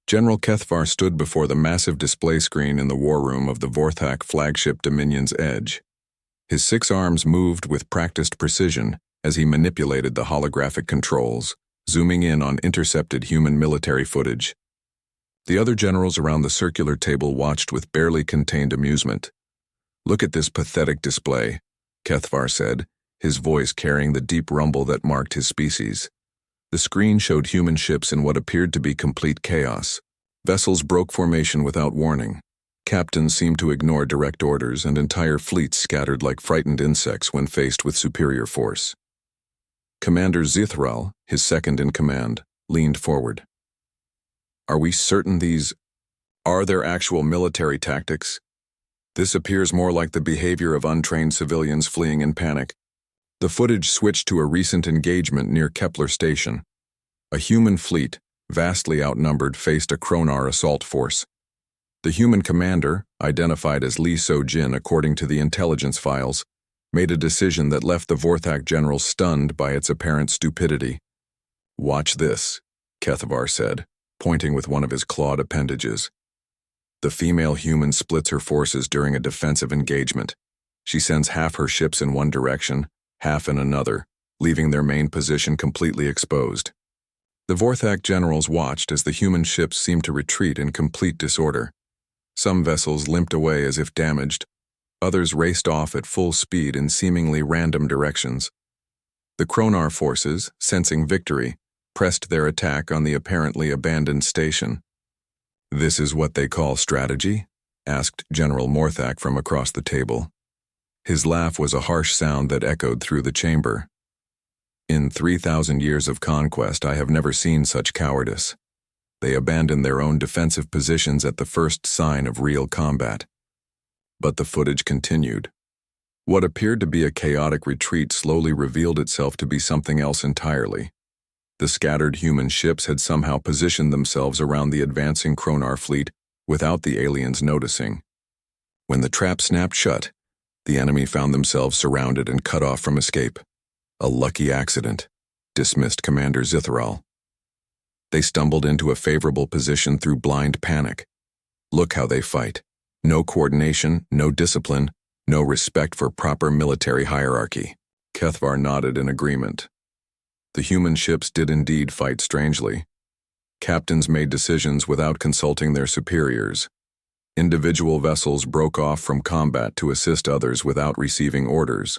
General Kethvar stood before the massive display screen in the war room of the Vorthak flagship Dominion's Edge. His 6 arms moved with practiced precision as he manipulated the holographic controls, zooming in on intercepted human military footage. The other generals around the circular table watched with barely contained amusement. "Look at this pathetic display," Kethvar said, his voice carrying the deep rumble that marked his species. The screen showed human ships in what appeared to be complete chaos. Vessels broke formation without warning. Captains seemed to ignore direct orders, and entire fleets scattered like frightened insects when faced with superior force. Commander Zithral, his second in command, leaned forward. "Are we certain are there actual military tactics? This appears more like the behavior of untrained civilians fleeing in panic." The footage switched to a recent engagement near Kepler Station. A human fleet, vastly outnumbered, faced a Kronar assault force. The human commander, identified as Li So-jin according to the intelligence files, made a decision that left the Vorthak general stunned by its apparent stupidity. "Watch this," Kethvar said, pointing with one of his clawed appendages. The female human splits her forces during a defensive engagement. She sends half her ships in one direction, half in another, leaving their main position completely exposed. The Vorthak generals watched as the human ships seemed to retreat in complete disorder. Some vessels limped away as if damaged, others raced off at full speed in seemingly random directions. The Kronar forces, sensing victory, pressed their attack on the apparently abandoned station. "This is what they call strategy?" asked General Morthak from across the table. His laugh was a harsh sound that echoed through the chamber. "In 3,000 years of conquest, I have never seen such cowardice. They abandoned their own defensive positions at the first sign of real combat." But the footage continued. What appeared to be a chaotic retreat slowly revealed itself to be something else entirely. The scattered human ships had somehow positioned themselves around the advancing Kronar fleet without the aliens noticing. When the trap snapped shut, the enemy found themselves surrounded and cut off from escape. "A lucky accident," dismissed Commander Zithral. "They stumbled into a favorable position through blind panic. Look how they fight. No coordination, no discipline, no respect for proper military hierarchy." Kethvar nodded in agreement. The human ships did indeed fight strangely. Captains made decisions without consulting their superiors. Individual vessels broke off from combat to assist others without receiving orders.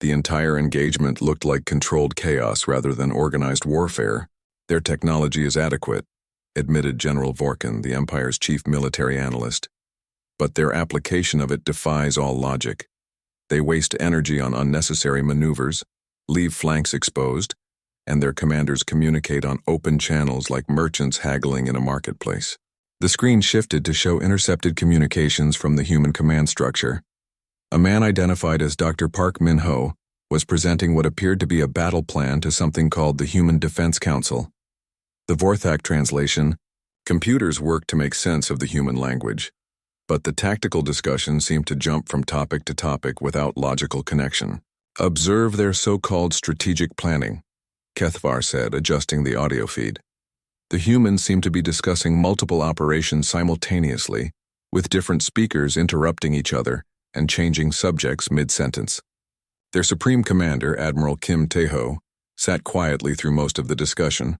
The entire engagement looked like controlled chaos rather than organized warfare. "Their technology is adequate," admitted General Vorkin, the Empire's chief military analyst. "But their application of it defies all logic. They waste energy on unnecessary maneuvers, leave flanks exposed, and their commanders communicate on open channels like merchants haggling in a marketplace." The screen shifted to show intercepted communications from the human command structure. A man identified as Dr. Park Min-ho was presenting what appeared to be a battle plan to something called the Human Defense Council. The Vorthak translation: computers work to make sense of the human language, but the tactical discussion seemed to jump from topic to topic without logical connection. "Observe their so-called strategic planning," Kethvar said, adjusting the audio feed. The humans seemed to be discussing multiple operations simultaneously, with different speakers interrupting each other and changing subjects mid-sentence. Their supreme commander, Admiral Kim Tae-ho, sat quietly through most of the discussion,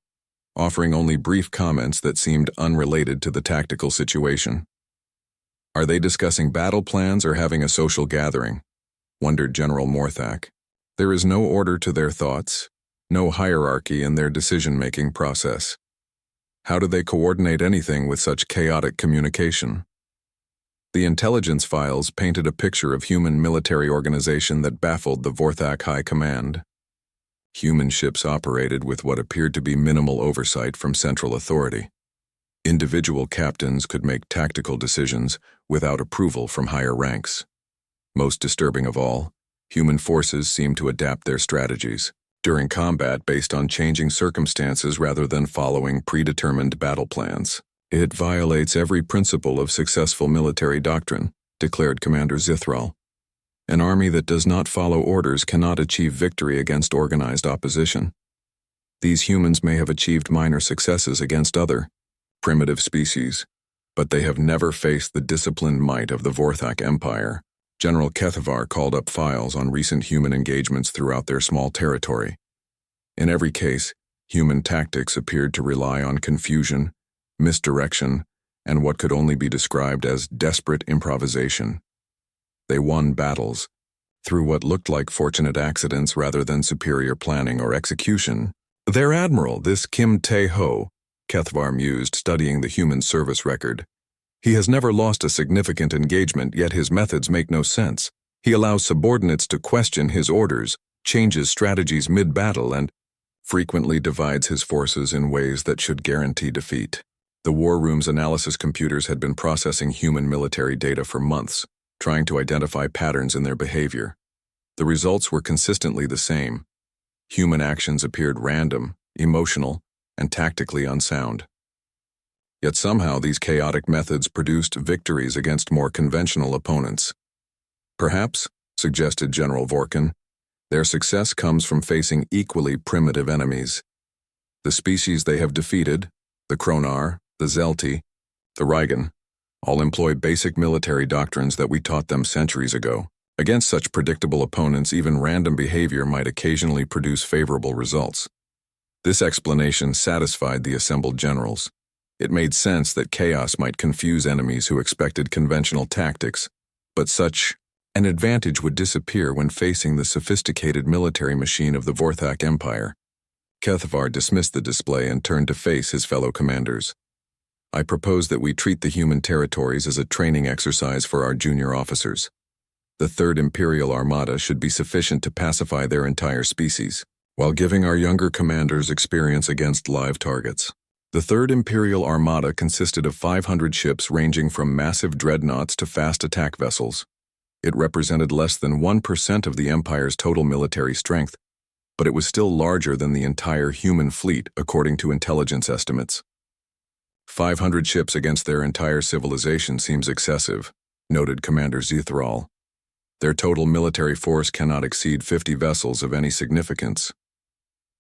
offering only brief comments that seemed unrelated to the tactical situation. "Are they discussing battle plans or having a social gathering?" wondered General Morthak. "There is no order to their thoughts, no hierarchy in their decision-making process. How do they coordinate anything with such chaotic communication?" The intelligence files painted a picture of human military organization that baffled the Vorthak High Command. Human ships operated with what appeared to be minimal oversight from central authority. Individual captains could make tactical decisions without approval from higher ranks. Most disturbing of all, human forces seemed to adapt their strategies during combat based on changing circumstances rather than following predetermined battle plans. "It violates every principle of successful military doctrine," declared Commander Zithral. "An army that does not follow orders cannot achieve victory against organized opposition. These humans may have achieved minor successes against other, primitive species, but they have never faced the disciplined might of the Vorthak Empire. General Kethavar called up files on recent human engagements throughout their small territory. In every case, human tactics appeared to rely on confusion, misdirection, and what could only be described as desperate improvisation. They won battles through what looked like fortunate accidents rather than superior planning or execution. Their admiral, this Kim Tae-ho, Kethavar mused, studying the human service record. He has never lost a significant engagement, yet his methods make no sense. He allows subordinates to question his orders, changes strategies mid-battle, and frequently divides his forces in ways that should guarantee defeat. The war room's analysis computers had been processing human military data for months, trying to identify patterns in their behavior. The results were consistently the same. Human actions appeared random, emotional, and tactically unsound. Yet somehow these chaotic methods produced victories against more conventional opponents. Perhaps, suggested General Vorkin, their success comes from facing equally primitive enemies. The species they have defeated, the Kronar, the Zelti, the Rygan, all employ basic military doctrines that we taught them centuries ago. Against such predictable opponents, even random behavior might occasionally produce favorable results. This explanation satisfied the assembled generals. It made sense that chaos might confuse enemies who expected conventional tactics, but such an advantage would disappear when facing the sophisticated military machine of the Vorthak Empire. Kethavar dismissed the display and turned to face his fellow commanders. I propose that we treat the human territories as a training exercise for our junior officers. The Third Imperial Armada should be sufficient to pacify their entire species, while giving our younger commanders experience against live targets. The Third Imperial Armada consisted of 500 ships ranging from massive dreadnoughts to fast attack vessels. It represented less than 1% of the Empire's total military strength, but it was still larger than the entire human fleet according to intelligence estimates. 500 ships against their entire civilization seems excessive, noted Commander Zethral. Their total military force cannot exceed 50 vessels of any significance.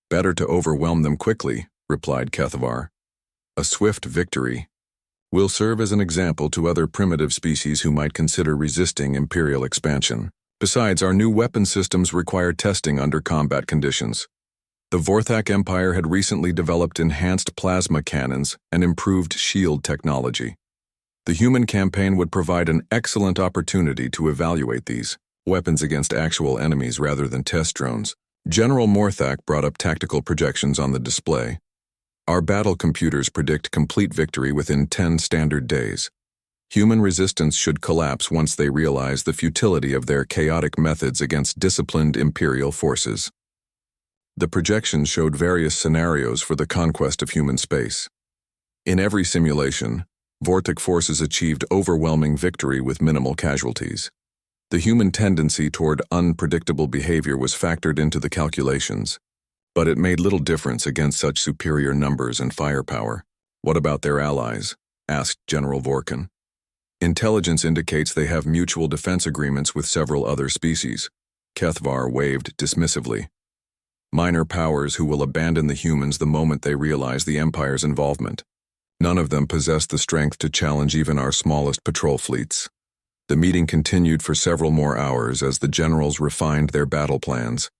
Better to overwhelm them quickly, replied Kethavar. A swift victory will serve as an example to other primitive species who might consider resisting Imperial expansion. Besides, our new weapon systems require testing under combat conditions. The Vorthak Empire had recently developed enhanced plasma cannons and improved shield technology. The human campaign would provide an excellent opportunity to evaluate these weapons against actual enemies rather than test drones. General Morthak brought up tactical projections on the display. Our battle computers predict complete victory within 10 standard days. Human resistance should collapse once they realize the futility of their chaotic methods against disciplined Imperial forces. The projections showed various scenarios for the conquest of human space. In every simulation, Vortic forces achieved overwhelming victory with minimal casualties. The human tendency toward unpredictable behavior was factored into the calculations, but it made little difference against such superior numbers and firepower. What about their allies? Asked General Vorkin. Intelligence indicates they have mutual defense agreements with several other species. Kethavar waved dismissively. Minor powers who will abandon the humans the moment they realize the Empire's involvement. None of them possess the strength to challenge even our smallest patrol fleets. The meeting continued for several more hours as the generals refined their battle plans.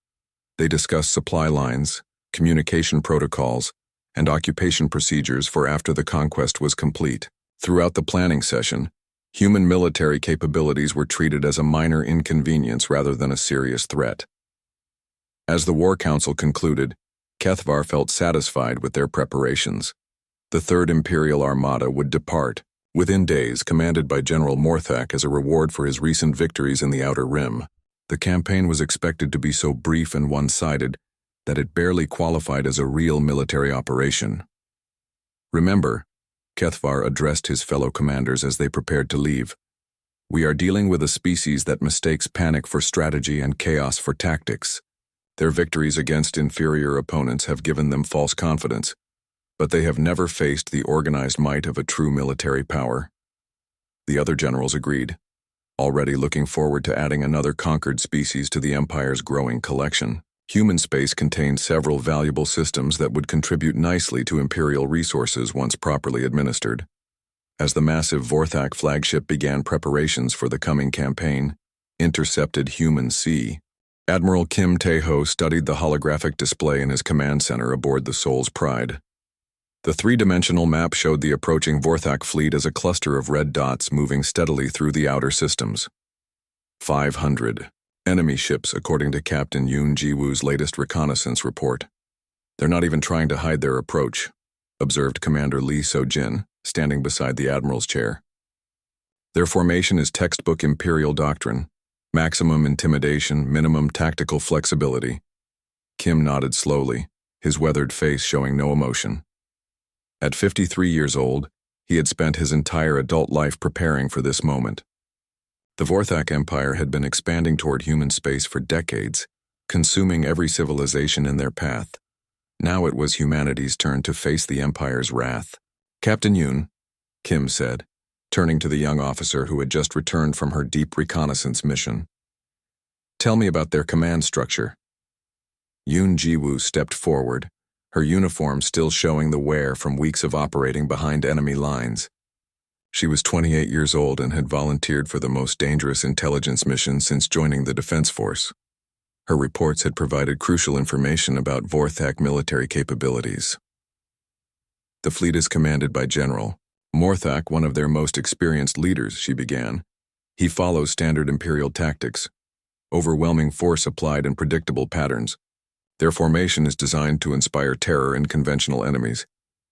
They discussed supply lines, communication protocols, and occupation procedures for after the conquest was complete. Throughout the planning session, human military capabilities were treated as a minor inconvenience rather than a serious threat. As the War Council concluded, Kethavar felt satisfied with their preparations. The Third Imperial Armada would depart, within days, commanded by General Morthak as a reward for his recent victories in the Outer Rim. The campaign was expected to be so brief and one-sided that it barely qualified as a real military operation. Remember, Kethavar addressed his fellow commanders as they prepared to leave. We are dealing with a species that mistakes panic for strategy and chaos for tactics. Their victories against inferior opponents have given them false confidence, but they have never faced the organized might of a true military power. The other generals agreed, already looking forward to adding another conquered species to the Empire's growing collection. Human space contained several valuable systems that would contribute nicely to Imperial resources once properly administered. As the massive Vorthak flagship began preparations for the coming campaign, intercepted Human Sea, Admiral Kim Tae-ho studied the holographic display in his command center aboard the Soul's Pride. The three-dimensional map showed the approaching Vorthak fleet as a cluster of red dots moving steadily through the outer systems. 500 enemy ships, according to Captain Yoon Ji-woo's latest reconnaissance report. They're not even trying to hide their approach, observed Commander Lee So-jin, standing beside the Admiral's chair. Their formation is textbook Imperial doctrine. Maximum intimidation, minimum tactical flexibility. Kim nodded slowly, his weathered face showing no emotion. At 53 years old, he had spent his entire adult life preparing for this moment. The Vorthak Empire had been expanding toward human space for decades, consuming every civilization in their path. Now it was humanity's turn to face the Empire's wrath. Captain Yoon, Kim said, turning to the young officer who had just returned from her deep reconnaissance mission. Tell me about their command structure. Yoon Ji-woo stepped forward, her uniform still showing the wear from weeks of operating behind enemy lines. She was 28 years old and had volunteered for the most dangerous intelligence mission since joining the Defense Force. Her reports had provided crucial information about Vorthak military capabilities. The fleet is commanded by General Morthak, one of their most experienced leaders, she began. He follows standard Imperial tactics, overwhelming force applied in predictable patterns. Their formation is designed to inspire terror in conventional enemies,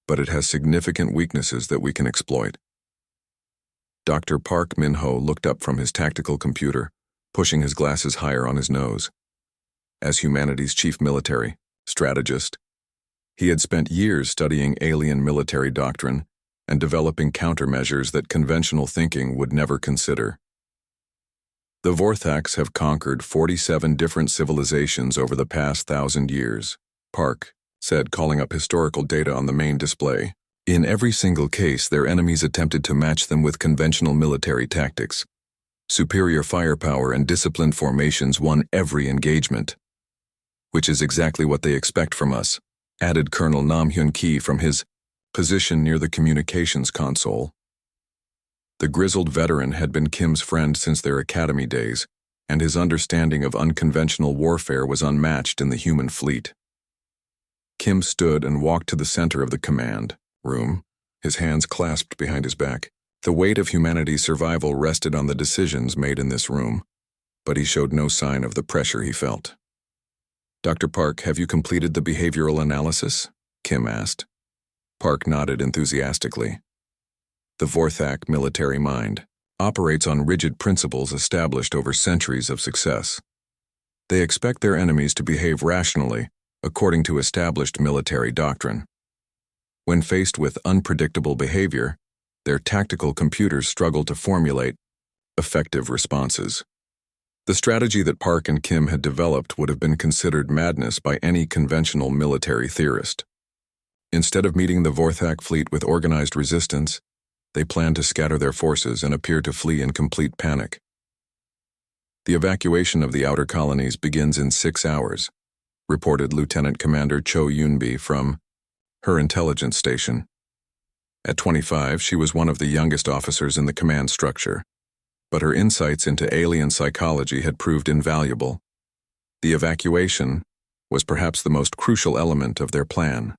but it has significant weaknesses that we can exploit. Dr. Park Min-ho looked up from his tactical computer, pushing his glasses higher on his nose. As humanity's chief military strategist, he had spent years studying alien military doctrine and developing countermeasures that conventional thinking would never consider. The Vorthaks have conquered 47 different civilizations over the past 1,000 years, Park said, calling up historical data on the main display. In every single case, their enemies attempted to match them with conventional military tactics. Superior firepower and disciplined formations won every engagement. Which is exactly what they expect from us, added Colonel Nam Hyun-ki from his position near the communications console. The grizzled veteran had been Kim's friend since their academy days, and his understanding of unconventional warfare was unmatched in the human fleet. Kim stood and walked to the center of the command room, his hands clasped behind his back. The weight of humanity's survival rested on the decisions made in this room, but he showed no sign of the pressure he felt. Dr. Park, have you completed the behavioral analysis? Kim asked. Park nodded enthusiastically. The Vorthak military mind operates on rigid principles established over centuries of success. They expect their enemies to behave rationally, according to established military doctrine. When faced with unpredictable behavior, their tactical computers struggle to formulate effective responses. The strategy that Park and Kim had developed would have been considered madness by any conventional military theorist. Instead of meeting the Vorthak fleet with organized resistance, they planned to scatter their forces and appear to flee in complete panic. The evacuation of the outer colonies begins in 6 hours, reported Lieutenant Commander Cho Yoon-bi from her intelligence station. At 25, she was one of the youngest officers in the command structure, but her insights into alien psychology had proved invaluable. The evacuation was perhaps the most crucial element of their plan.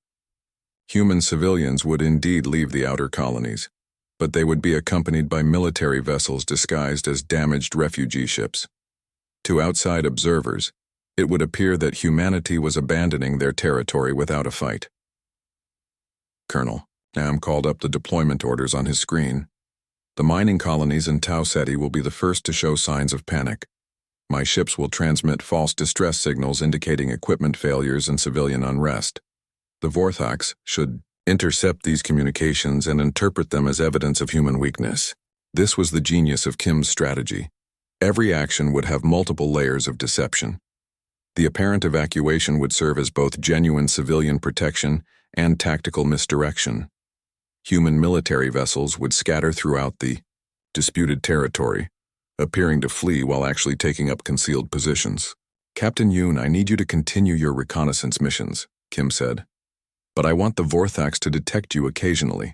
Human civilians would indeed leave the outer colonies, but they would be accompanied by military vessels disguised as damaged refugee ships. To outside observers, it would appear that humanity was abandoning their territory without a fight. Colonel Nam called up the deployment orders on his screen. The mining colonies in Tau Ceti will be the first to show signs of panic. My ships will transmit false distress signals indicating equipment failures and civilian unrest. The Vorthaks should intercept these communications and interpret them as evidence of human weakness. This was the genius of Kim's strategy. Every action would have multiple layers of deception. The apparent evacuation would serve as both genuine civilian protection and tactical misdirection. Human military vessels would scatter throughout the disputed territory, appearing to flee while actually taking up concealed positions. Captain Yoon, I need you to continue your reconnaissance missions, Kim said. But I want the Vorthax to detect you occasionally.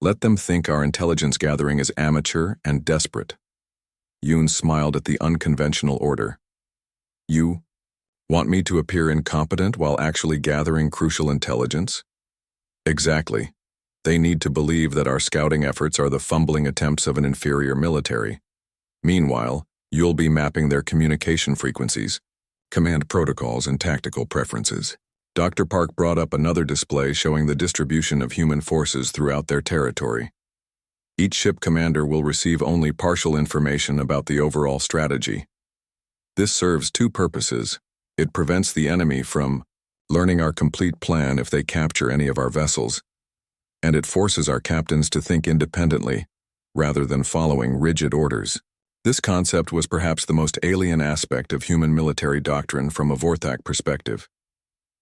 Let them think our intelligence gathering is amateur and desperate. Yoon smiled at the unconventional order. You want me to appear incompetent while actually gathering crucial intelligence? Exactly. They need to believe that our scouting efforts are the fumbling attempts of an inferior military. Meanwhile, you'll be mapping their communication frequencies, command protocols, and tactical preferences. Dr. Park brought up another display showing the distribution of human forces throughout their territory. Each ship commander will receive only partial information about the overall strategy. This serves two purposes. It prevents the enemy from learning our complete plan if they capture any of our vessels, and it forces our captains to think independently, rather than following rigid orders. This concept was perhaps the most alien aspect of human military doctrine from a Vorthak perspective.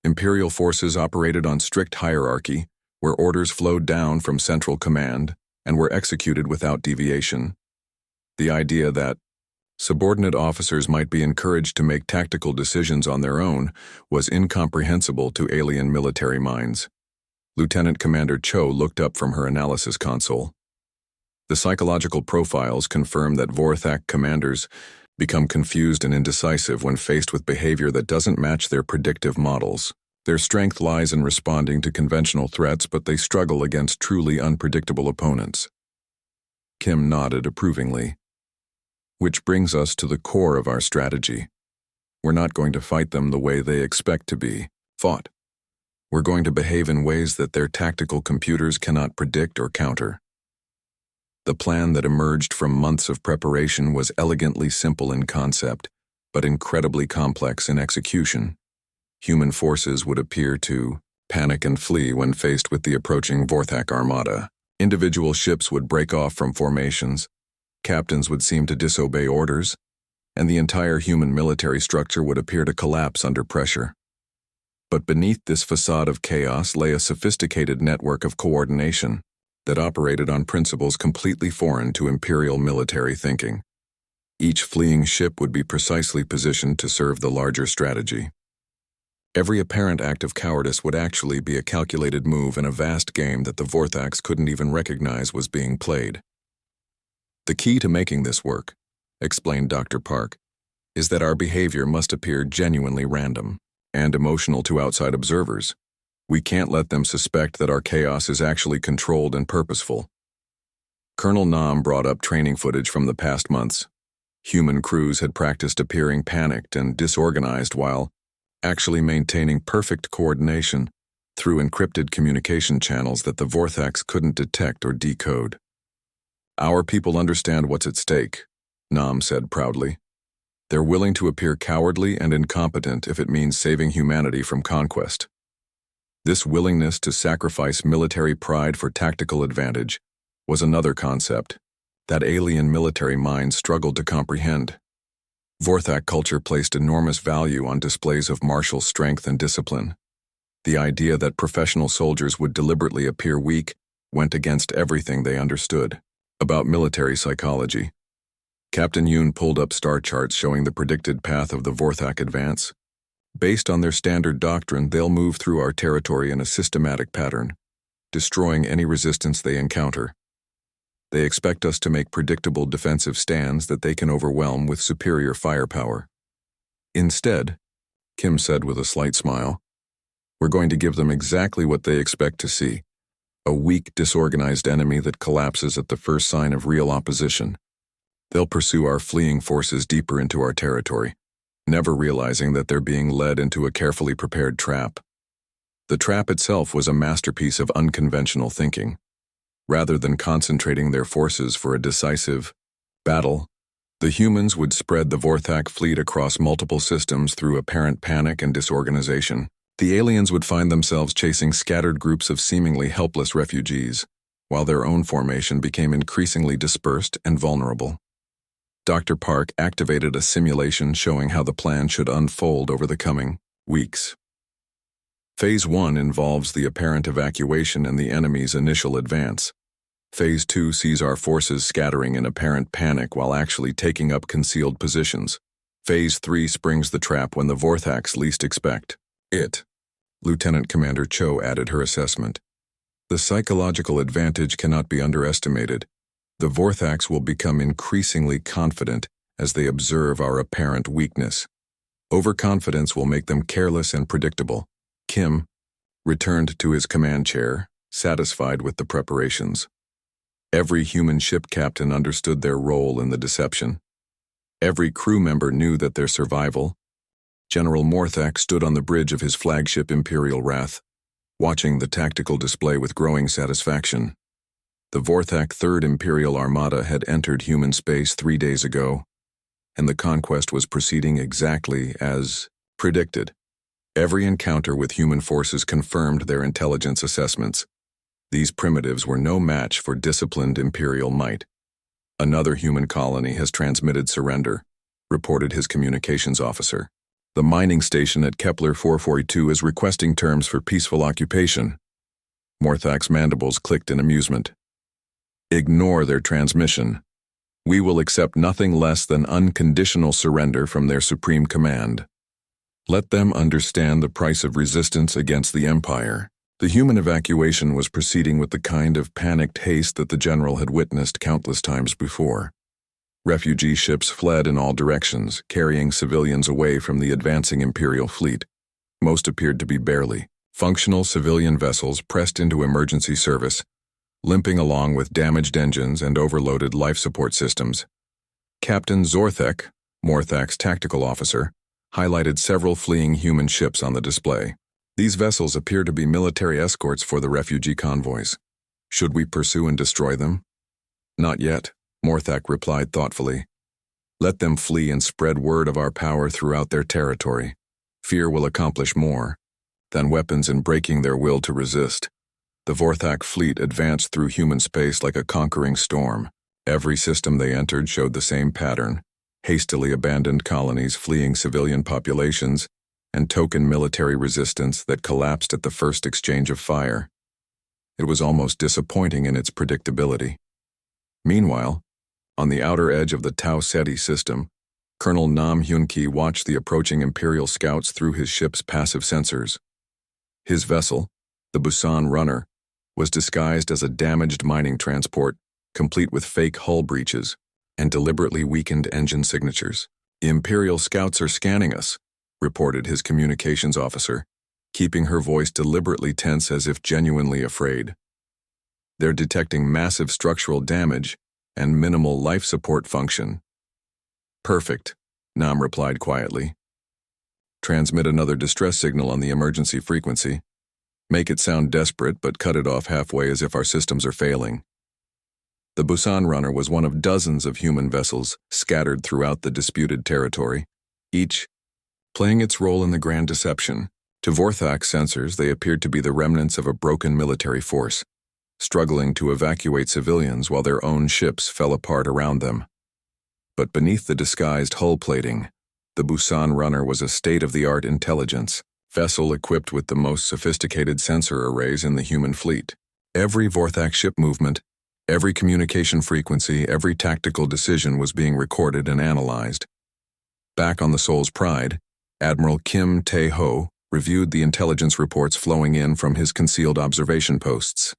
Imperial forces operated on strict hierarchy, where orders flowed down from central command and were executed without deviation. The idea that subordinate officers might be encouraged to make tactical decisions on their own was incomprehensible to alien military minds. Lieutenant Commander Cho looked up from her analysis console. The psychological profiles confirm that Vorthak commanders become confused and indecisive when faced with behavior that doesn't match their predictive models. Their strength lies in responding to conventional threats, but they struggle against truly unpredictable opponents. Kim nodded approvingly. Which brings us to the core of our strategy. We're not going to fight them the way they expect to be fought. We're going to behave in ways that their tactical computers cannot predict or counter. The plan that emerged from months of preparation was elegantly simple in concept, but incredibly complex in execution. Human forces would appear to panic and flee when faced with the approaching Vorthak Armada. Individual ships would break off from formations, captains would seem to disobey orders, and the entire human military structure would appear to collapse under pressure. But beneath this facade of chaos lay a sophisticated network of coordination that operated on principles completely foreign to imperial military thinking. Each fleeing ship would be precisely positioned to serve the larger strategy. Every apparent act of cowardice would actually be a calculated move in a vast game that the Vorthax couldn't even recognize was being played. The key to making this work, explained Dr. Park, is that our behavior must appear genuinely random and emotional to outside observers. We can't let them suspect that our chaos is actually controlled and purposeful. Colonel Nam brought up training footage from the past months. Human crews had practiced appearing panicked and disorganized while actually maintaining perfect coordination through encrypted communication channels that the Vorthax couldn't detect or decode. Our people understand what's at stake, Nam said proudly. They're willing to appear cowardly and incompetent if it means saving humanity from conquest. This willingness to sacrifice military pride for tactical advantage was another concept that alien military minds struggled to comprehend. Vorthak culture placed enormous value on displays of martial strength and discipline. The idea that professional soldiers would deliberately appear weak went against everything they understood about military psychology. Captain Yoon pulled up star charts showing the predicted path of the Vorthak advance. Based on their standard doctrine, they'll move through our territory in a systematic pattern, destroying any resistance they encounter. They expect us to make predictable defensive stands that they can overwhelm with superior firepower. Instead, Kim said with a slight smile, we're going to give them exactly what they expect to see, a weak, disorganized enemy that collapses at the first sign of real opposition. They'll pursue our fleeing forces deeper into our territory, never realizing that they're being led into a carefully prepared trap. The trap itself was a masterpiece of unconventional thinking. Rather than concentrating their forces for a decisive battle, the humans would spread the Vorthak fleet across multiple systems through apparent panic and disorganization. The aliens would find themselves chasing scattered groups of seemingly helpless refugees, while their own formation became increasingly dispersed and vulnerable. Dr. Park activated a simulation showing how the plan should unfold over the coming weeks. Phase 1 involves the apparent evacuation and the enemy's initial advance. Phase 2 sees our forces scattering in apparent panic while actually taking up concealed positions. Phase 3 springs the trap when the Vorthax least expect it. Lieutenant Commander Cho added her assessment. The psychological advantage cannot be underestimated. The Vorthax will become increasingly confident as they observe our apparent weakness. Overconfidence will make them careless and predictable. Kim returned to his command chair, satisfied with the preparations. Every human ship captain understood their role in the deception. Every crew member knew that their survival. General Morthak stood on the bridge of his flagship Imperial Wrath, watching the tactical display with growing satisfaction. The Vorthak 3rd Imperial Armada had entered human space 3 days ago, and the conquest was proceeding exactly as predicted. Every encounter with human forces confirmed their intelligence assessments. These primitives were no match for disciplined Imperial might. Another human colony has transmitted surrender, reported his communications officer. The mining station at Kepler 442 is requesting terms for peaceful occupation. Morthak's mandibles clicked in amusement. Ignore their transmission. We will accept nothing less than unconditional surrender from their supreme command. Let them understand the price of resistance against the Empire. The human evacuation was proceeding with the kind of panicked haste that the general had witnessed countless times before. Refugee ships fled in all directions, carrying civilians away from the advancing Imperial fleet. Most appeared to be barely functional civilian vessels pressed into emergency service, limping along with damaged engines and overloaded life support systems. Captain Zorthek, Morthak's tactical officer, highlighted several fleeing human ships on the display. These vessels appear to be military escorts for the refugee convoys. Should we pursue and destroy them? Not yet, Morthak replied thoughtfully. Let them flee and spread word of our power throughout their territory. Fear will accomplish more than weapons in breaking their will to resist. The Vorthak fleet advanced through human space like a conquering storm. Every system they entered showed the same pattern: hastily abandoned colonies fleeing civilian populations, and token military resistance that collapsed at the first exchange of fire. It was almost disappointing in its predictability. Meanwhile, on the outer edge of the Tau Ceti system, Colonel Nam Hyun-ki watched the approaching Imperial scouts through his ship's passive sensors. His vessel, the Busan Runner, was disguised as a damaged mining transport, complete with fake hull breaches and deliberately weakened engine signatures. Imperial scouts are scanning us, reported his communications officer, keeping her voice deliberately tense as if genuinely afraid. They're detecting massive structural damage and minimal life support function. Perfect, Nam replied quietly. Transmit another distress signal on the emergency frequency. Make it sound desperate, but cut it off halfway as if our systems are failing. The Busan Runner was one of dozens of human vessels scattered throughout the disputed territory, each playing its role in the grand deception. To Vorthak sensors, they appeared to be the remnants of a broken military force, struggling to evacuate civilians while their own ships fell apart around them. But beneath the disguised hull plating, the Busan Runner was a state-of-the-art intelligence vessel equipped with the most sophisticated sensor arrays in the human fleet. Every Vorthak ship movement, every communication frequency, every tactical decision was being recorded and analyzed. Back on the Seoul's Pride, Admiral Kim Tae-ho reviewed the intelligence reports flowing in from his concealed observation posts.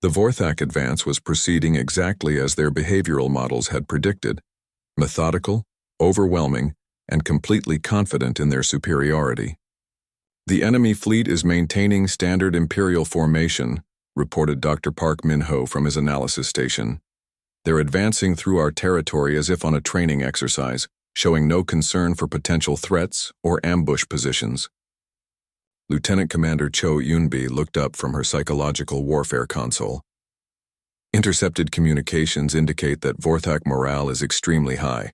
The Vorthak advance was proceeding exactly as their behavioral models had predicted: methodical, overwhelming, and completely confident in their superiority. The enemy fleet is maintaining standard Imperial formation, reported Dr. Park Min-ho from his analysis station. They're advancing through our territory as if on a training exercise, showing no concern for potential threats or ambush positions. Lieutenant Commander Cho Yunbi looked up from her psychological warfare console. Intercepted communications indicate that Vorthak morale is extremely high.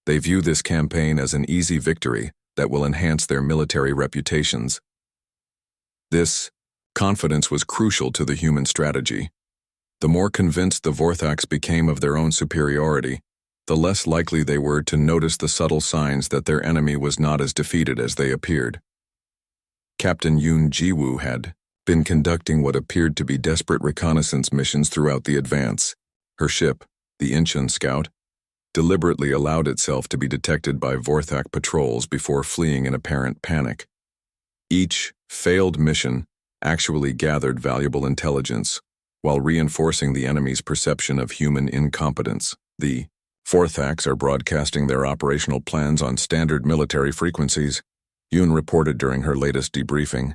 They view this campaign as an easy victory that will enhance their military reputations. This confidence was crucial to the human strategy. The more convinced the Vorthaks became of their own superiority, the less likely they were to notice the subtle signs that their enemy was not as defeated as they appeared. Captain Yoon Ji-woo had been conducting what appeared to be desperate reconnaissance missions throughout the advance. Her ship, the Incheon Scout, deliberately allowed itself to be detected by Vorthak patrols before fleeing in apparent panic. Each failed mission actually gathered valuable intelligence, while reinforcing the enemy's perception of human incompetence. The Vorthaks are broadcasting their operational plans on standard military frequencies, Yoon reported during her latest debriefing.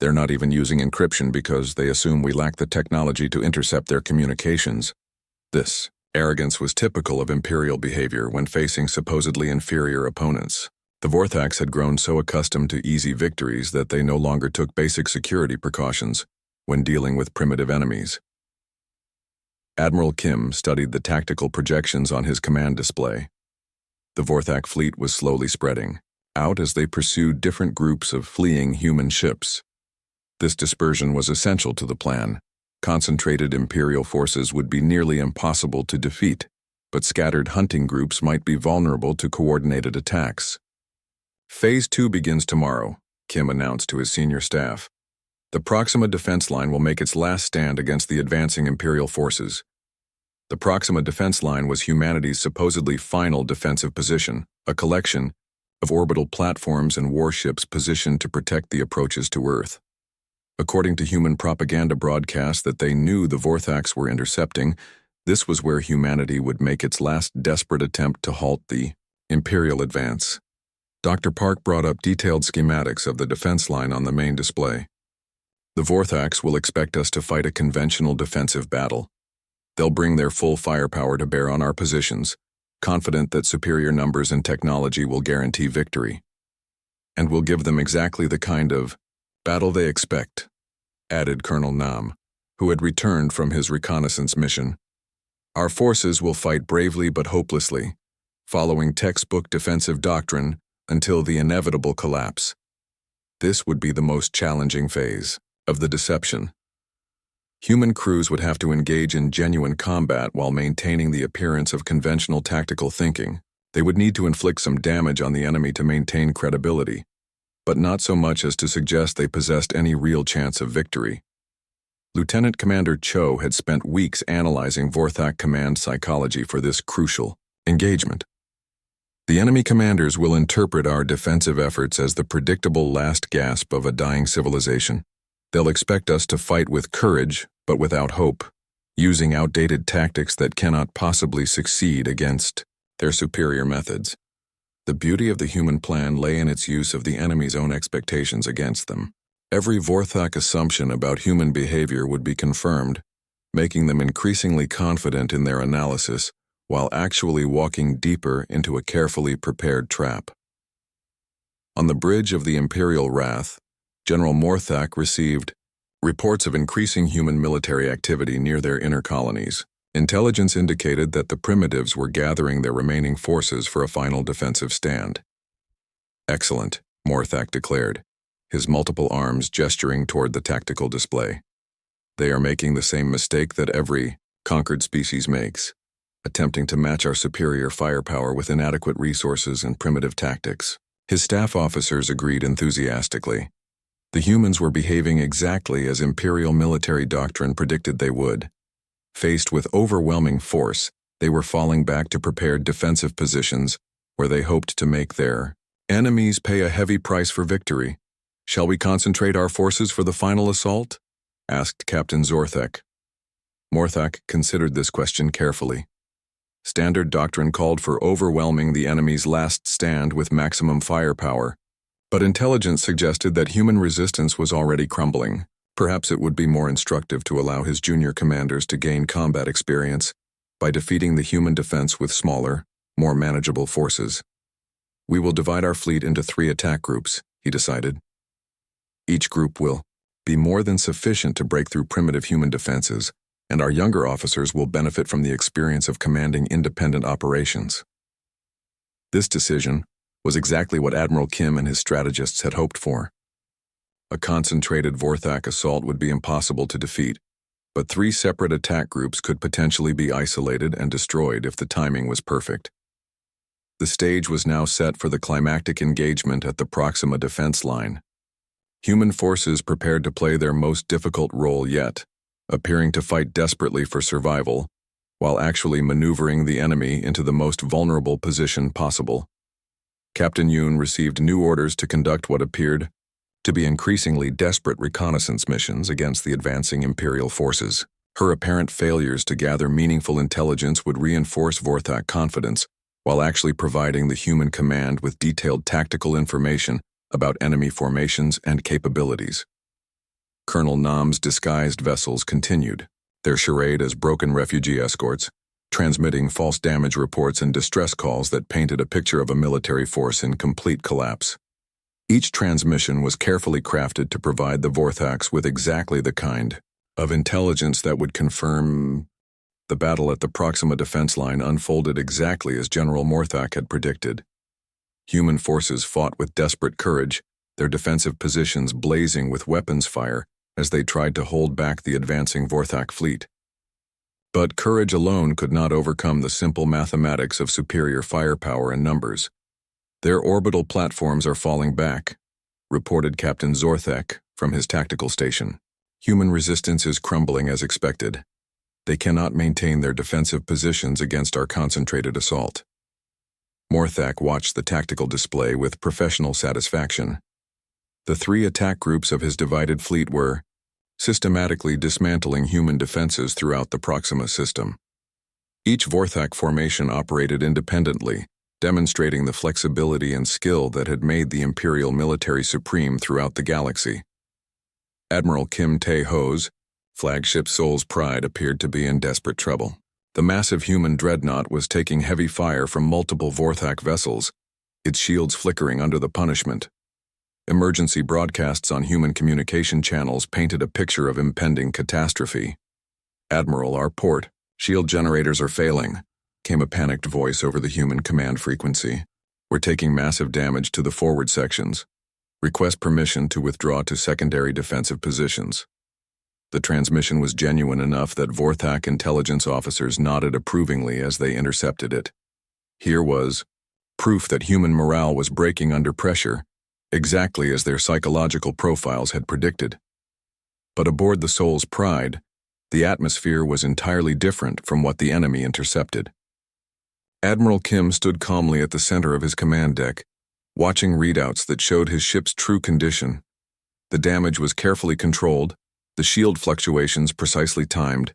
They're not even using encryption because they assume we lack the technology to intercept their communications. This arrogance was typical of Imperial behavior when facing supposedly inferior opponents. The Vorthaks had grown so accustomed to easy victories that they no longer took basic security precautions when dealing with primitive enemies. Admiral Kim studied the tactical projections on his command display. The Vorthak fleet was slowly spreading out as they pursued different groups of fleeing human ships. This dispersion was essential to the plan. Concentrated Imperial forces would be nearly impossible to defeat, but scattered hunting groups might be vulnerable to coordinated attacks. Phase 2 begins tomorrow, Kim announced to his senior staff. The Proxima defense line will make its last stand against the advancing Imperial forces. The Proxima defense line was humanity's supposedly final defensive position, a collection of orbital platforms and warships positioned to protect the approaches to Earth. According to human propaganda broadcasts that they knew the Vorthaks were intercepting, this was where humanity would make its last desperate attempt to halt the Imperial advance. Dr. Park brought up detailed schematics of the defense line on the main display. The Vorthaks will expect us to fight a conventional defensive battle. They'll bring their full firepower to bear on our positions, confident that superior numbers and technology will guarantee victory. And we'll give them exactly the kind of battle they expect, added Colonel Nam, who had returned from his reconnaissance mission. Our forces will fight bravely but hopelessly, following textbook defensive doctrine until the inevitable collapse. This would be the most challenging phase of the deception. Human crews would have to engage in genuine combat while maintaining the appearance of conventional tactical thinking. They would need to inflict some damage on the enemy to maintain credibility, but not so much as to suggest they possessed any real chance of victory. Lieutenant Commander Cho had spent weeks analyzing Vorthak command psychology for this crucial engagement. The enemy commanders will interpret our defensive efforts as the predictable last gasp of a dying civilization. They'll expect us to fight with courage, but without hope, using outdated tactics that cannot possibly succeed against their superior methods. The beauty of the human plan lay in its use of the enemy's own expectations against them. Every Vorthak assumption about human behavior would be confirmed, making them increasingly confident in their analysis while actually walking deeper into a carefully prepared trap. On the bridge of the Imperial Wrath, General Morthak received reports of increasing human military activity near their inner colonies. Intelligence indicated that the primitives were gathering their remaining forces for a final defensive stand. Excellent, Morthak declared, his multiple arms gesturing toward the tactical display. They are making the same mistake that every conquered species makes, attempting to match our superior firepower with inadequate resources and primitive tactics. His staff officers agreed enthusiastically. The humans were behaving exactly as Imperial military doctrine predicted they would. Faced with overwhelming force, they were falling back to prepared defensive positions where they hoped to make their enemies pay a heavy price for victory. Shall we concentrate our forces for the final assault? Asked Captain Zorthek. Morthak considered this question carefully. Standard doctrine called for overwhelming the enemy's last stand with maximum firepower, but intelligence suggested that human resistance was already crumbling. Perhaps it would be more instructive to allow his junior commanders to gain combat experience by defeating the human defense with smaller, more manageable forces. We will divide our fleet into 3 attack groups, he decided. Each group will be more than sufficient to break through primitive human defenses, and our younger officers will benefit from the experience of commanding independent operations. This decision was exactly what Admiral Kim and his strategists had hoped for. A concentrated Vorthak assault would be impossible to defeat, but 3 separate attack groups could potentially be isolated and destroyed if the timing was perfect. The stage was now set for the climactic engagement at the Proxima defense line. Human forces prepared to play their most difficult role yet, appearing to fight desperately for survival, while actually maneuvering the enemy into the most vulnerable position possible. Captain Yoon received new orders to conduct what appeared to be increasingly desperate reconnaissance missions against the advancing Imperial forces. Her apparent failures to gather meaningful intelligence would reinforce Vorthak confidence, while actually providing the human command with detailed tactical information about enemy formations and capabilities. Colonel Nam's disguised vessels continued, their charade as broken refugee escorts, transmitting false damage reports and distress calls that painted a picture of a military force in complete collapse. Each transmission was carefully crafted to provide the Vorthaks with exactly the kind of intelligence that would confirm the battle at the Proxima defense line unfolded exactly as General Morthak had predicted. Human forces fought with desperate courage, their defensive positions blazing with weapons fire as they tried to hold back the advancing Vorthak fleet. But courage alone could not overcome the simple mathematics of superior firepower and numbers. Their orbital platforms are falling back, reported Captain Zorthek from his tactical station. Human resistance is crumbling as expected. They cannot maintain their defensive positions against our concentrated assault. Morthak watched the tactical display with professional satisfaction. The 3 attack groups of his divided fleet were systematically dismantling human defenses throughout the Proxima system. Each Vorthak formation operated independently, demonstrating the flexibility and skill that had made the Imperial military supreme throughout the galaxy. Admiral Kim Tae-ho's flagship Soul's Pride appeared to be in desperate trouble. The massive human dreadnought was taking heavy fire from multiple Vorthak vessels, its shields flickering under the punishment. Emergency broadcasts on human communication channels painted a picture of impending catastrophe. "Admiral, our port, shield generators are failing," came a panicked voice over the human command frequency. "We're taking massive damage to the forward sections. Request permission to withdraw to secondary defensive positions." The transmission was genuine enough that Vorthak intelligence officers nodded approvingly as they intercepted it. Here was proof that human morale was breaking under pressure, exactly as their psychological profiles had predicted. But aboard the Soul's Pride, the atmosphere was entirely different from what the enemy intercepted. Admiral Kim stood calmly at the center of his command deck, watching readouts that showed his ship's true condition. The damage was carefully controlled, the shield fluctuations precisely timed,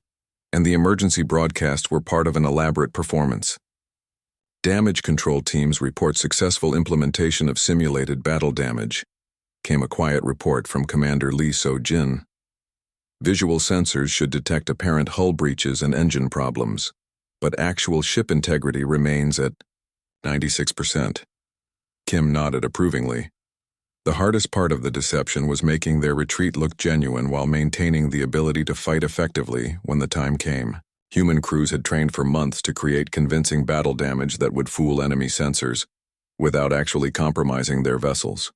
and the emergency broadcasts were part of an elaborate performance. "Damage control teams report successful implementation of simulated battle damage," came a quiet report from Commander Lee So-jin. "Visual sensors should detect apparent hull breaches and engine problems, but actual ship integrity remains at 96%. Kim nodded approvingly. The hardest part of the deception was making their retreat look genuine while maintaining the ability to fight effectively when the time came. Human crews had trained for months to create convincing battle damage that would fool enemy sensors, without actually compromising their vessels.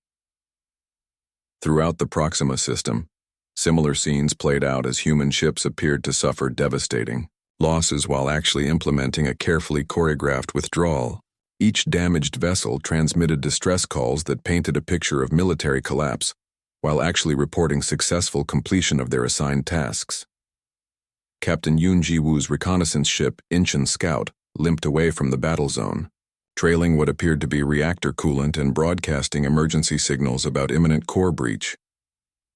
Throughout the Proxima system, similar scenes played out as human ships appeared to suffer devastating losses while actually implementing a carefully choreographed withdrawal. Each damaged vessel transmitted distress calls that painted a picture of military collapse, while actually reporting successful completion of their assigned tasks. Captain Yoon Ji-woo's reconnaissance ship, Incheon Scout, limped away from the battle zone, trailing what appeared to be reactor coolant and broadcasting emergency signals about imminent core breach.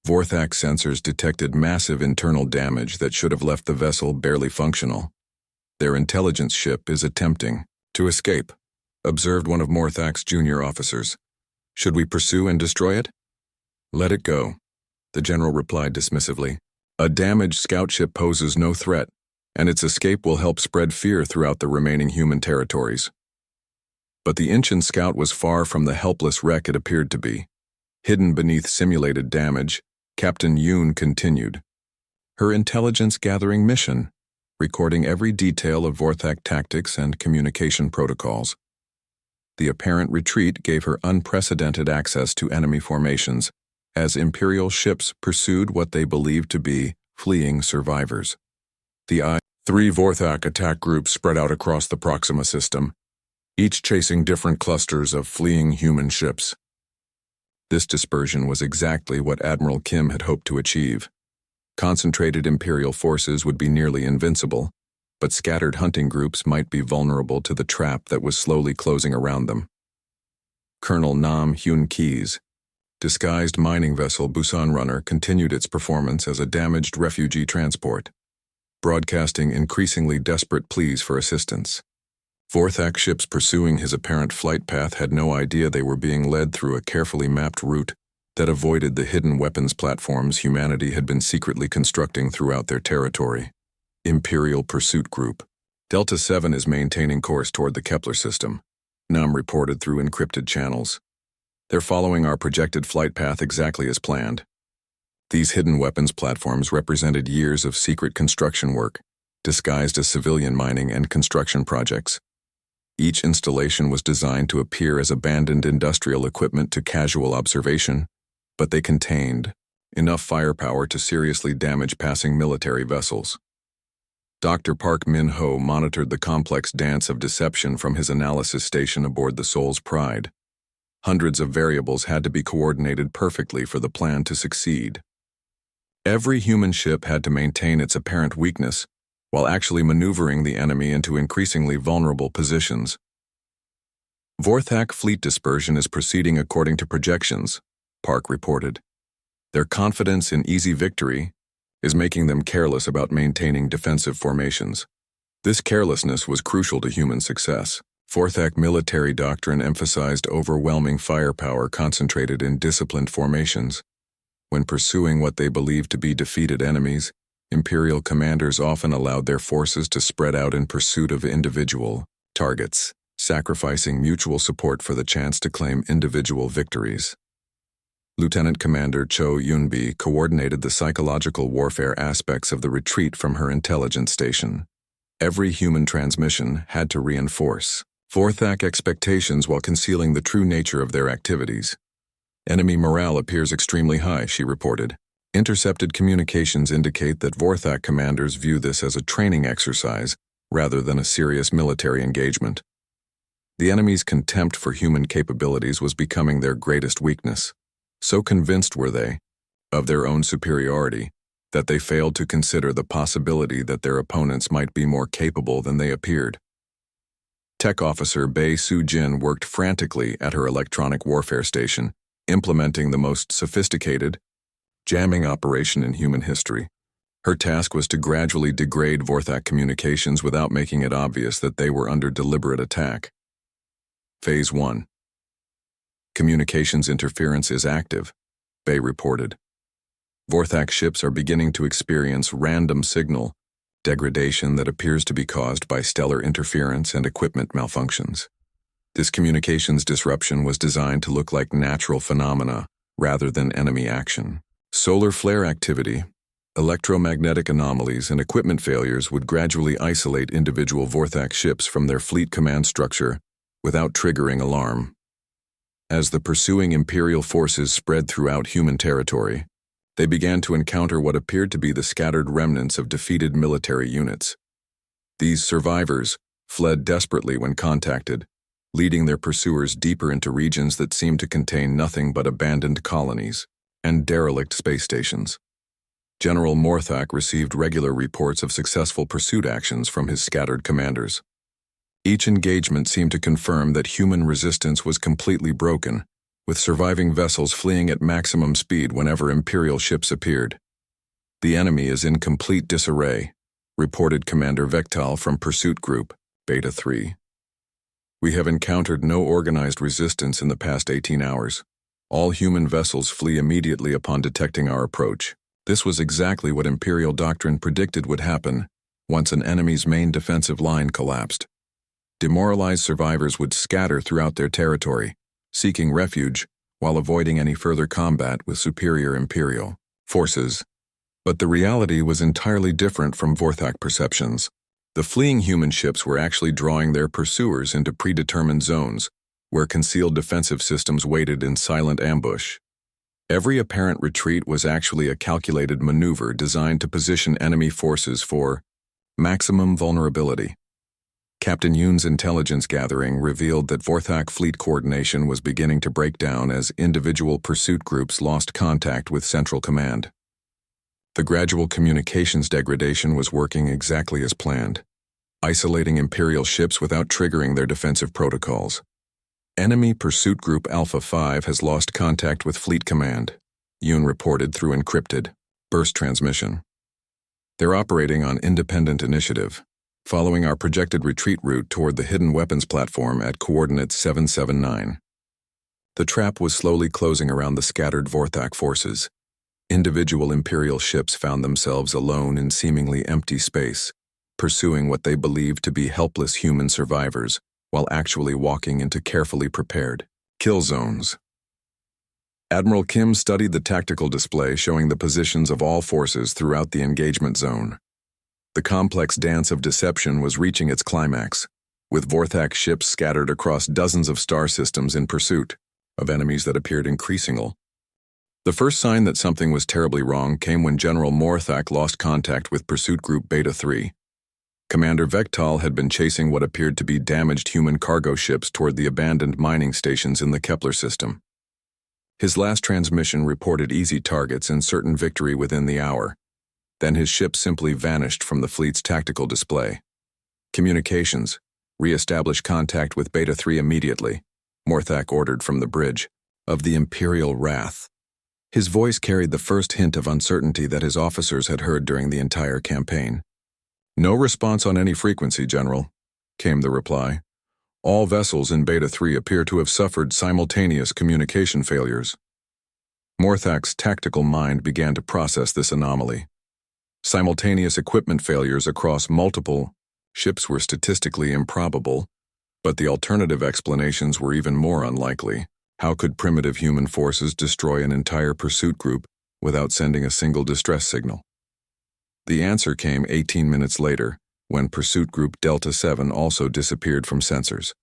Vorthak sensors detected massive internal damage that should have left the vessel barely functional. "Their intelligence ship is attempting to escape," observed one of Morthak's junior officers. "Should we pursue and destroy it?" "Let it go," the general replied dismissively. "A damaged scout ship poses no threat, and its escape will help spread fear throughout the remaining human territories." But the Incheon Scout was far from the helpless wreck it appeared to be. Hidden beneath simulated damage, Captain Yoon continued her intelligence-gathering mission, recording every detail of Vorthak tactics and communication protocols. The apparent retreat gave her unprecedented access to enemy formations, as Imperial ships pursued what they believed to be fleeing survivors. The I-3 Vorthak attack groups spread out across the Proxima system, each chasing different clusters of fleeing human ships. This dispersion was exactly what Admiral Kim had hoped to achieve. Concentrated Imperial forces would be nearly invincible, but scattered hunting groups might be vulnerable to the trap that was slowly closing around them. Colonel Nam Hyun Ki's disguised mining vessel Busan Runner continued its performance as a damaged refugee transport, broadcasting increasingly desperate pleas for assistance. Vorthak ships pursuing his apparent flight path had no idea they were being led through a carefully mapped route that avoided the hidden weapons platforms humanity had been secretly constructing throughout their territory. Imperial Pursuit Group. Delta 7 is maintaining course toward the Kepler system, Nam reported through encrypted channels. They're following our projected flight path exactly as planned. These hidden weapons platforms represented years of secret construction work, disguised as civilian mining and construction projects. Each installation was designed to appear as abandoned industrial equipment to casual observation, but they contained enough firepower to seriously damage passing military vessels. Dr. Park Min-ho monitored the complex dance of deception from his analysis station aboard the Soul's Pride. Hundreds of variables had to be coordinated perfectly for the plan to succeed. Every human ship had to maintain its apparent weakness, while actually maneuvering the enemy into increasingly vulnerable positions. Vorthak fleet dispersion is proceeding according to projections, Park reported. Their confidence in easy victory is making them careless about maintaining defensive formations. This carelessness was crucial to human success. Vorthak military doctrine emphasized overwhelming firepower concentrated in disciplined formations. When pursuing what they believed to be defeated enemies, Imperial commanders often allowed their forces to spread out in pursuit of individual targets, sacrificing mutual support for the chance to claim individual victories. Lieutenant Commander Cho Yunbi coordinated the psychological warfare aspects of the retreat from her intelligence station. Every human transmission had to reinforce Vorthak expectations while concealing the true nature of their activities. Enemy morale appears extremely high, she reported. Intercepted communications indicate that Vorthak commanders view this as a training exercise rather than a serious military engagement. The enemy's contempt for human capabilities was becoming their greatest weakness. So convinced were they of their own superiority that they failed to consider the possibility that their opponents might be more capable than they appeared. Tech officer Bei Su-jin worked frantically at her electronic warfare station, implementing the most sophisticated jamming operation in human history. Her task was to gradually degrade Vorthak communications without making it obvious that they were under deliberate attack. Phase 1. Communications interference is active, Bei reported. Vorthak ships are beginning to experience random signal degradation that appears to be caused by stellar interference and equipment malfunctions. This communications disruption was designed to look like natural phenomena rather than enemy action. Solar flare activity, electromagnetic anomalies, and equipment failures would gradually isolate individual Vorthak ships from their fleet command structure without triggering alarm. As the pursuing Imperial forces spread throughout human territory, they began to encounter what appeared to be the scattered remnants of defeated military units. These survivors fled desperately when contacted, leading their pursuers deeper into regions that seemed to contain nothing but abandoned colonies and derelict space stations. General Morthak received regular reports of successful pursuit actions from his scattered commanders. Each engagement seemed to confirm that human resistance was completely broken, with surviving vessels fleeing at maximum speed whenever Imperial ships appeared. The enemy is in complete disarray, reported Commander Vektal from Pursuit Group, Beta 3. We have encountered no organized resistance in the past 18 hours. All human vessels flee immediately upon detecting our approach. This was exactly what Imperial doctrine predicted would happen once an enemy's main defensive line collapsed. Demoralized survivors would scatter throughout their territory, seeking refuge while avoiding any further combat with superior Imperial forces. But the reality was entirely different from Vorthak perceptions. The fleeing human ships were actually drawing their pursuers into predetermined zones, where concealed defensive systems waited in silent ambush. Every apparent retreat was actually a calculated maneuver designed to position enemy forces for maximum vulnerability. Captain Yoon's intelligence gathering revealed that Vorthak fleet coordination was beginning to break down as individual pursuit groups lost contact with Central Command. The gradual communications degradation was working exactly as planned. isolating Imperial ships without triggering their defensive protocols. Enemy Pursuit Group Alpha 5 has lost contact with Fleet Command, Yoon reported through encrypted burst transmission. They're operating on independent initiative, following our projected retreat route toward the hidden weapons platform at coordinates 779. The trap was slowly closing around the scattered Vorthak forces. Individual Imperial ships found themselves alone in seemingly empty space, pursuing what they believed to be helpless human survivors, while actually walking into carefully prepared kill zones. Admiral Kim studied the tactical display showing the positions of all forces throughout the engagement zone. The complex dance of deception was reaching its climax, with Vorthak ships scattered across dozens of star systems in pursuit of enemies that appeared increasingly. The first sign that something was terribly wrong came when General Morthak lost contact with Pursuit Group Beta 3. Commander Vektal had been chasing what appeared to be damaged human cargo ships toward the abandoned mining stations in the Kepler system. His last transmission reported easy targets and certain victory within the hour. Then his ship simply vanished from the fleet's tactical display. Communications. Re-establish contact with Beta 3 immediately, Morthak ordered from the bridge of the Imperial Wrath. His voice carried the first hint of uncertainty that his officers had heard during the entire campaign. "No response on any frequency, General," came the reply. "All vessels in Beta 3 appear to have suffered simultaneous communication failures." Morthak's tactical mind began to process this anomaly. Simultaneous equipment failures across multiple ships were statistically improbable, but the alternative explanations were even more unlikely. How could primitive human forces destroy an entire pursuit group without sending a single distress signal? The answer came 18 minutes later, when Pursuit Group Delta 7 also disappeared from sensors.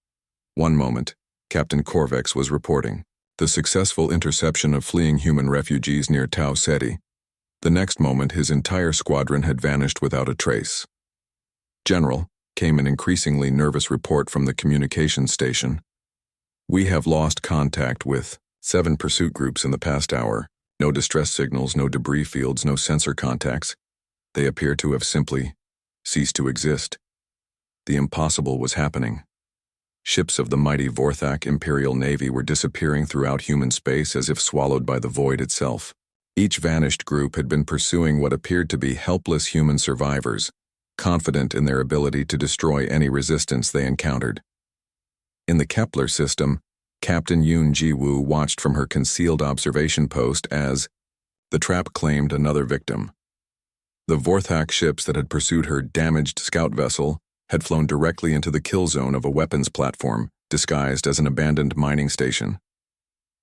One moment, Captain Korvex was reporting the successful interception of fleeing human refugees near Tau Ceti. The next moment, his entire squadron had vanished without a trace. "General," came an increasingly nervous report from the communications station. "We have lost contact with 7 pursuit groups in the past hour. No distress signals, no debris fields, no sensor contacts. They appear to have simply ceased to exist." The impossible was happening. Ships of the mighty Vorthak Imperial Navy were disappearing throughout human space as if swallowed by the void itself. Each vanished group had been pursuing what appeared to be helpless human survivors, confident in their ability to destroy any resistance they encountered. In the Kepler system, Captain Yoon Ji-woo watched from her concealed observation post as the trap claimed another victim. The Vorthak ships that had pursued her damaged scout vessel had flown directly into the kill zone of a weapons platform disguised as an abandoned mining station.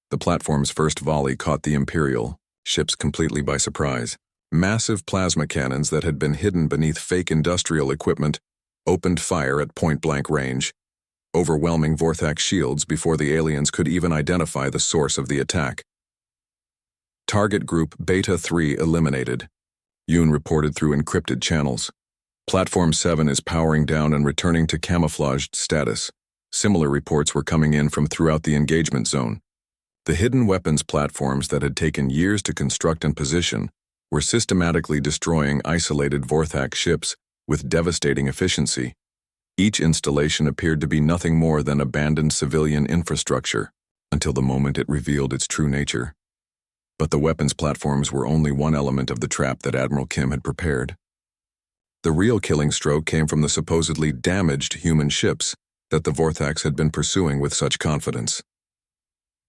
The platform's first volley caught the Imperial ships completely by surprise. Massive plasma cannons that had been hidden beneath fake industrial equipment opened fire at point-blank range, overwhelming Vorthak shields before the aliens could even identify the source of the attack. Target Group Beta 3 eliminated, Yoon reported through encrypted channels. Platform 7 is powering down and returning to camouflaged status. Similar reports were coming in from throughout the engagement zone. The hidden weapons platforms that had taken years to construct and position were systematically destroying isolated Vorthak ships with devastating efficiency. Each installation appeared to be nothing more than abandoned civilian infrastructure, until the moment it revealed its true nature. But the weapons platforms were only one element of the trap that Admiral Kim had prepared. The real killing stroke came from the supposedly damaged human ships that the Vorthaks had been pursuing with such confidence.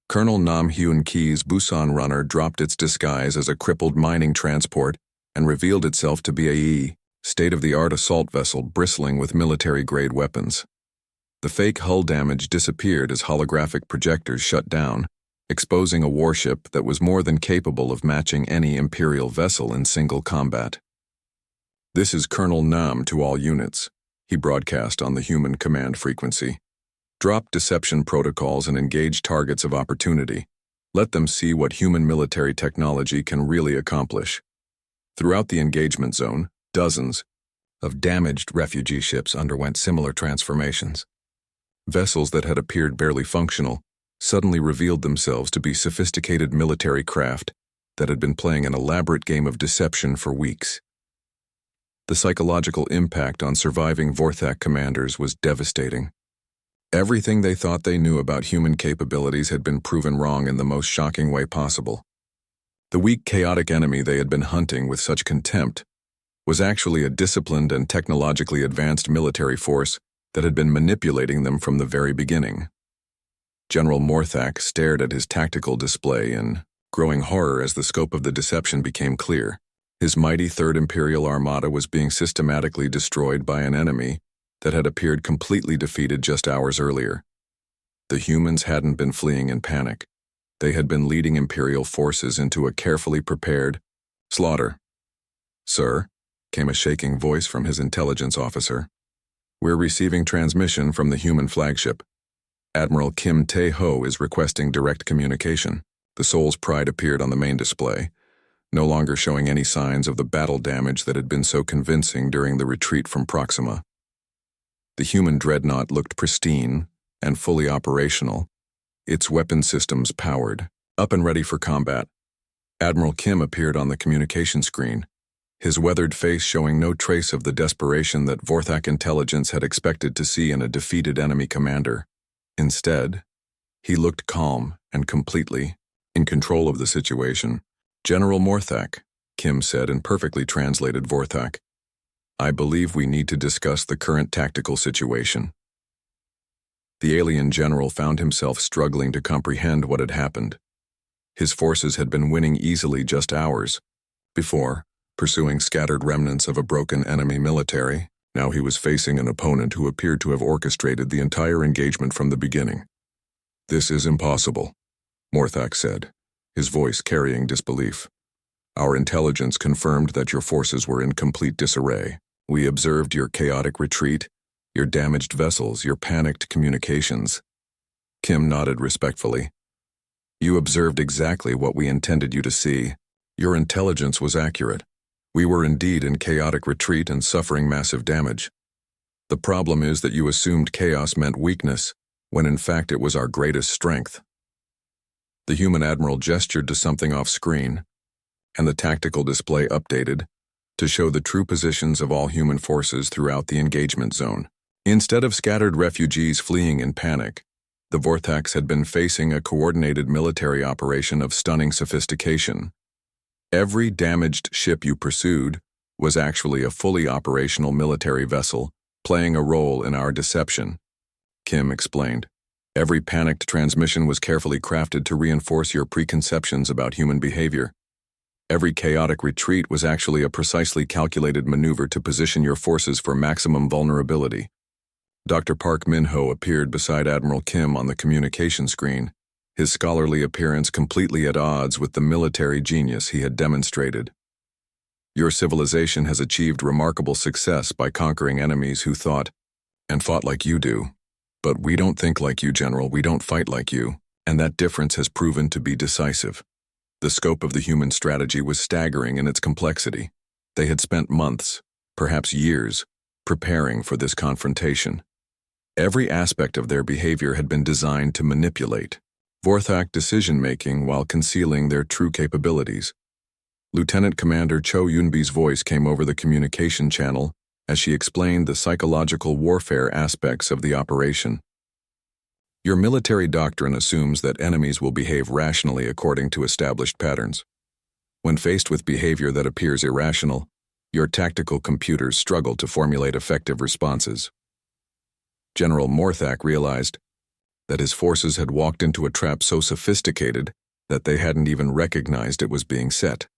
Colonel Nam Hyun Ki's Busan runner dropped its disguise as a crippled mining transport and revealed itself to be a state-of-the-art assault vessel bristling with military-grade weapons. The fake hull damage disappeared as holographic projectors shut down, exposing a warship that was more than capable of matching any Imperial vessel in single combat. "This is Colonel Nam to all units," he broadcast on the human command frequency. "Drop deception protocols and engage targets of opportunity. Let them see what human military technology can really accomplish." Throughout the engagement zone, dozens of damaged refugee ships underwent similar transformations. Vessels that had appeared barely functional suddenly revealed themselves to be sophisticated military craft that had been playing an elaborate game of deception for weeks. The psychological impact on surviving Vorthak commanders was devastating. Everything they thought they knew about human capabilities had been proven wrong in the most shocking way possible. The weak, chaotic enemy they had been hunting with such contempt was actually a disciplined and technologically advanced military force that had been manipulating them from the very beginning. General Morthak stared at his tactical display in growing horror as the scope of the deception became clear. His mighty Third Imperial Armada was being systematically destroyed by an enemy that had appeared completely defeated just hours earlier. The humans hadn't been fleeing in panic. They had been leading Imperial forces into a carefully prepared slaughter. "Sir," came a shaking voice from his intelligence officer. "We're receiving transmission from the human flagship. Admiral Kim Tae-ho is requesting direct communication." The Soul's Pride appeared on the main display, no longer showing any signs of the battle damage that had been so convincing during the retreat from Proxima. The human dreadnought looked pristine and fully operational, its weapon systems powered, up and ready for combat. Admiral Kim appeared on the communication screen, his weathered face showing no trace of the desperation that Vorthak intelligence had expected to see in a defeated enemy commander. Instead, he looked calm and completely in control of the situation. "General Morthak," Kim said in perfectly translated Vorthak, "I believe we need to discuss the current tactical situation." The alien general found himself struggling to comprehend what had happened. His forces had been winning easily just hours before, pursuing scattered remnants of a broken enemy military. Now he was facing an opponent who appeared to have orchestrated the entire engagement from the beginning. "This is impossible," Morthak said, his voice carrying disbelief. "Our intelligence confirmed that your forces were in complete disarray. We observed your chaotic retreat, your damaged vessels, your panicked communications." Kim nodded respectfully. "You observed exactly what we intended you to see. Your intelligence was accurate. We were indeed in chaotic retreat and suffering massive damage. The problem is that you assumed chaos meant weakness, when in fact it was our greatest strength." The human admiral gestured to something off-screen, and the tactical display updated to show the true positions of all human forces throughout the engagement zone. Instead of scattered refugees fleeing in panic, the Vorthaks had been facing a coordinated military operation of stunning sophistication. Every damaged ship you pursued was actually a fully operational military vessel playing a role in our deception, Kim explained. Every panicked transmission was carefully crafted to reinforce your preconceptions about human behavior. Every chaotic retreat was actually a precisely calculated maneuver to position your forces for maximum vulnerability. Dr. Park Min-ho appeared beside Admiral Kim on the communication screen, his scholarly appearance completely at odds with the military genius he had demonstrated. "Your civilization has achieved remarkable success by conquering enemies who thought and fought like you do. But we don't think like you, General, we don't fight like you, and that difference has proven to be decisive." The scope of the human strategy was staggering in its complexity. They had spent months, perhaps years, preparing for this confrontation. Every aspect of their behavior had been designed to manipulate Vorthak decision-making while concealing their true capabilities. Lieutenant Commander Cho Yunbi's voice came over the communication channel as she explained the psychological warfare aspects of the operation. "Your military doctrine assumes that enemies will behave rationally according to established patterns. When faced with behavior that appears irrational, your tactical computers struggle to formulate effective responses." General Morthak realized that his forces had walked into a trap so sophisticated that they hadn't even recognized it was being set.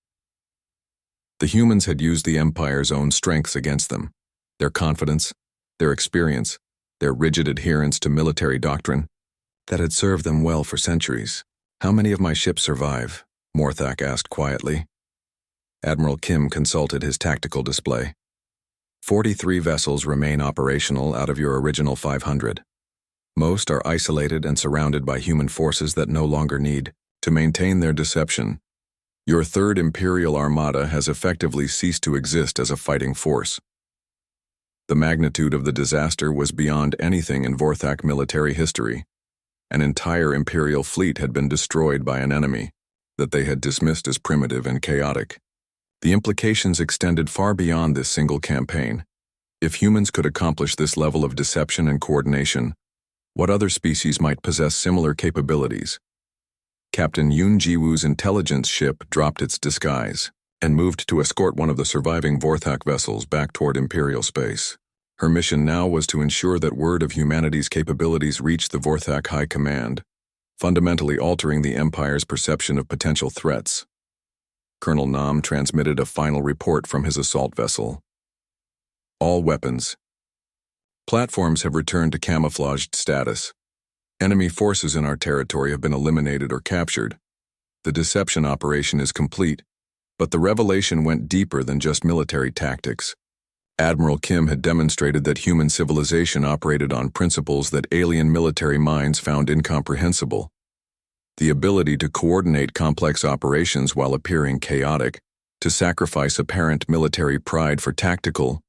The humans had used the Empire's own strengths against them. Their confidence, their experience, their rigid adherence to military doctrine that had served them well for centuries. "How many of my ships survive?" Morthak asked quietly. Admiral Kim consulted his tactical display. 43 vessels remain operational out of your original 500. Most are isolated and surrounded by human forces that no longer need to maintain their deception. Your Third Imperial Armada has effectively ceased to exist as a fighting force. The magnitude of the disaster was beyond anything in Vorthak military history. An entire Imperial fleet had been destroyed by an enemy that they had dismissed as primitive and chaotic. The implications extended far beyond this single campaign. If humans could accomplish this level of deception and coordination, what other species might possess similar capabilities? Captain Yoon Ji-woo's intelligence ship dropped its disguise and moved to escort one of the surviving Vorthak vessels back toward Imperial space. Her mission now was to ensure that word of humanity's capabilities reached the Vorthak High Command, fundamentally altering the Empire's perception of potential threats. Colonel Nam transmitted a final report from his assault vessel. All weapons. Platforms have returned to camouflaged status. Enemy forces in our territory have been eliminated or captured. The deception operation is complete, but the revelation went deeper than just military tactics. Admiral Kim had demonstrated that human civilization operated on principles that alien military minds found incomprehensible. The ability to coordinate complex operations while appearing chaotic, to sacrifice apparent military pride for tactical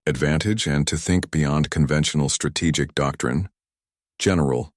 advantage, and to think beyond conventional strategic doctrine. General,